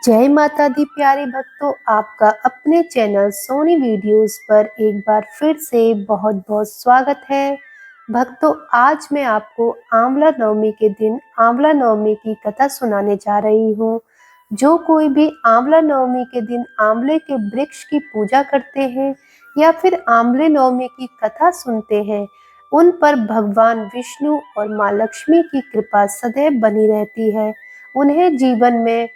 जय माता दी प्यारे भक्तों, आपका अपने चैनल सोनी वीडियोस पर एक बार फिर से बहुत बहुत स्वागत है। भक्तों, आज मैं आपको आंवला नवमी के दिन आंवला नवमी की कथा सुनाने जा रही हूँ। जो कोई भी आंवला नवमी के दिन आंवले के वृक्ष की पूजा करते हैं या फिर आंवले नवमी की कथा सुनते हैं, उन पर भगवान विष्णु और माँ लक्ष्मी की कृपा सदैव बनी रहती है। उन्हें जीवन में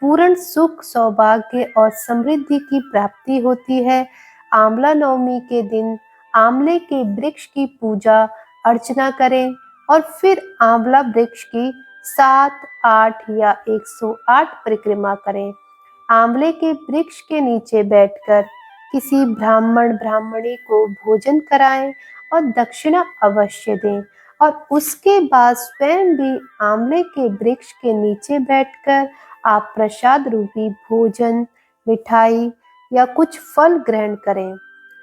पूर्ण सुख, सौभाग्य और समृद्धि की प्राप्ति होती है। आंवला नवमी के दिन आंवले के वृक्ष की पूजा अर्चना करें और फिर आंवला वृक्ष की 7, 8 या 108 परिक्रमा करें। आंवले के वृक्ष के नीचे बैठकर किसी ब्राह्मण ब्राह्मणी को भोजन कराएं और दक्षिणा अवश्य दें, और उसके बाद स्वयं भी आंवले के वृक्ष के नीचे बैठकर आप प्रसाद रूपी भोजन, मिठाई या कुछ फल ग्रहण करें।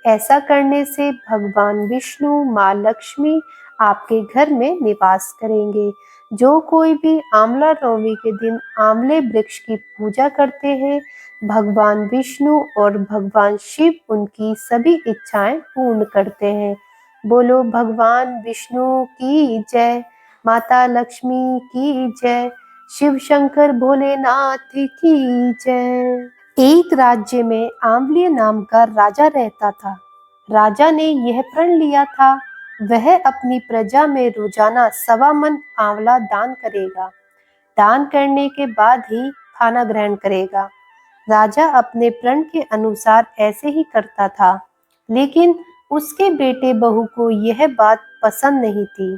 ऐसा करने से भगवान विष्णु, माँ लक्ष्मी आपके घर में निवास करेंगे। जो कोई भी आंवला नवमी के दिन आंवले वृक्ष की पूजा करते हैं, भगवान विष्णु और भगवान शिव उनकी सभी इच्छाएं पूर्ण करते हैं। बोलो भगवान विष्णु की जय, माता लक्ष्मी की जय, शिव शंकर भोलेनाथ की जय। एक राज्य में आंवले नाम का राजा रहता था। राजा ने यह प्रण लिया था, वह अपनी प्रजा में रोजाना 1.25 मन आंवला दान करेगा। दान करने के बाद ही खाना ग्रहण करेगा। राजा अपने प्रण के अनुसार ऐसे ही करता था, लेकिन उसके बेटे बहू को यह बात पसंद नहीं थी।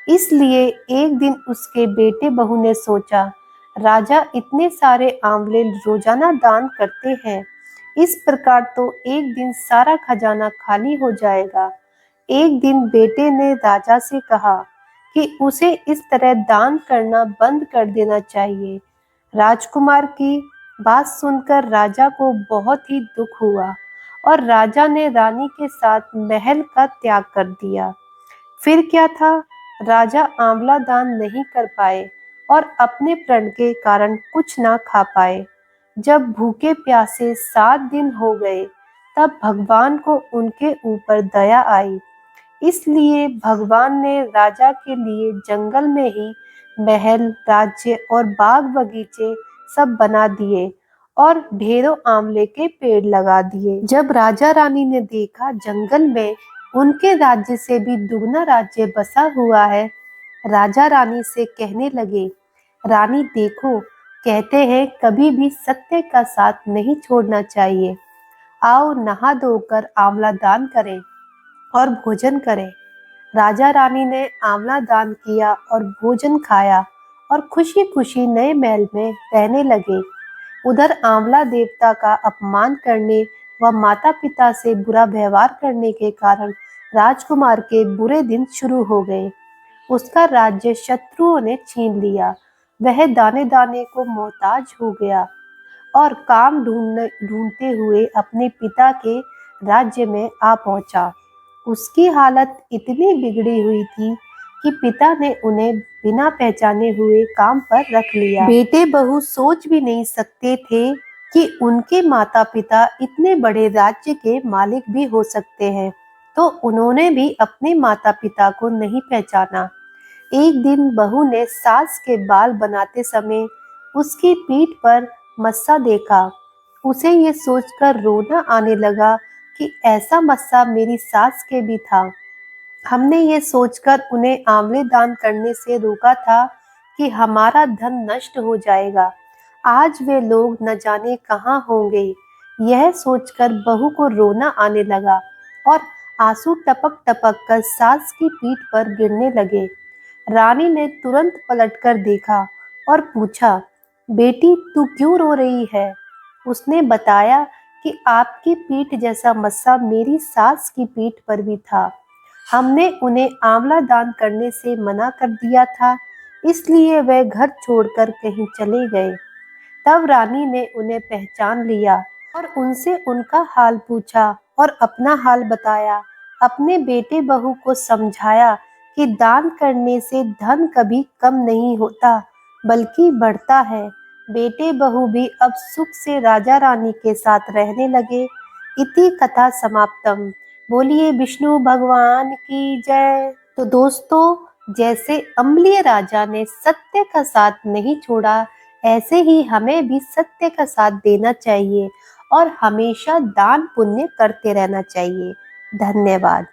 इसलिए एक दिन उसके बेटे बहू ने सोचा, राजा इतने सारे आंवले रोजाना दान करते हैं, इस प्रकार तो एक दिन सारा खजाना खाली हो जाएगा। एक दिन बेटे ने राजा से कहा कि उसे इस तरह दान करना बंद कर देना चाहिए। राजकुमार की बात सुनकर राजा को बहुत ही दुख हुआ और राजा ने रानी के साथ महल का त्याग कर दिया। फिर क्या था, राजा आंवला दान नहीं कर पाए और अपने प्रण के कारण कुछ ना खा पाए। जब भूखे प्यासे 7 दिन हो गए, तब भगवान को उनके ऊपर दया आई। इसलिए भगवान ने राजा के लिए जंगल में ही महल, राज्य और बाग बगीचे सब बना दिए और ढेरों आंवले के पेड़ लगा दिए। जब राजा रानी ने देखा जंगल में उनके राज्य से भी दुगना राज्य बसा हुआ है, राजा रानी से कहने लगे, रानी देखो, कहते हैं कभी भी सत्य का साथ नहीं छोड़ना चाहिए। आओ नहा धोकर आंवला दान करें और भोजन करें। राजा रानी ने आंवला दान किया और भोजन खाया और खुशी खुशी नए महल में रहने लगे। उधर आंवला देवता का अपमान करने व माता पिता से बुरा व्यवहार करने के कारण राजकुमार के बुरे दिन शुरू हो गए। उसका राज्य शत्रुओं ने छीन लिया। वह दाने दाने को मोहताज हो गया और काम ढूंढते हुए अपने पिता के राज्य में आ पहुंचा। उसकी हालत इतनी बिगड़ी हुई थी कि पिता ने उन्हें बिना पहचाने हुए काम पर रख लिया। बेटे बहू सोच भी नहीं सकते थे कि उनके माता पिता इतने बड़े राज्य के मालिक भी हो सकते हैं, तो उन्होंने भी अपने माता पिता को नहीं पहचाना। एक दिन बहू ने सास के बाल बनाते समय उसकी पीठ पर मस्सा देखा। उसे ये सोचकर रोना आने लगा कि ऐसा मस्सा मेरी सास के भी था। हमने ये सोचकर उन्हें आंवले दान करने से रोका था कि हमारा धन नष्ट हो जाएगा। आज वे लोग न जाने कहाँ होंगे। यह सोचकर बहू को रोना आने लगा और आंसू टपक टपक कर सास की पीठ पर गिरने लगे। रानी ने तुरंत पलटकर देखा और पूछा, बेटी तू क्यों रो रही है? उसने बताया कि आपकी पीठ जैसा मस्सा मेरी सास की पीठ पर भी था। हमने उन्हें आंवला दान करने से मना कर दिया था, इसलिए वह घर छोड़कर कहीं चले गए। तब रानी ने उन्हें पहचान लिया और उनसे उनका हाल पूछा और अपना हाल बताया। अपने बेटे बहू को समझाया कि दान करने से धन कभी कम नहीं होता, बल्कि बढ़ता है। बेटे बहू भी अब सुख से राजा रानी के साथ रहने लगे। इति कथा समाप्तम। बोलिए विष्णु भगवान की जय। तो दोस्तों, जैसे अम्लीय राजा ने सत्य का साथ नहीं छोड़ा, ऐसे ही हमें भी सत्य का साथ देना चाहिए और हमेशा दान पुण्य करते रहना चाहिए। धन्यवाद।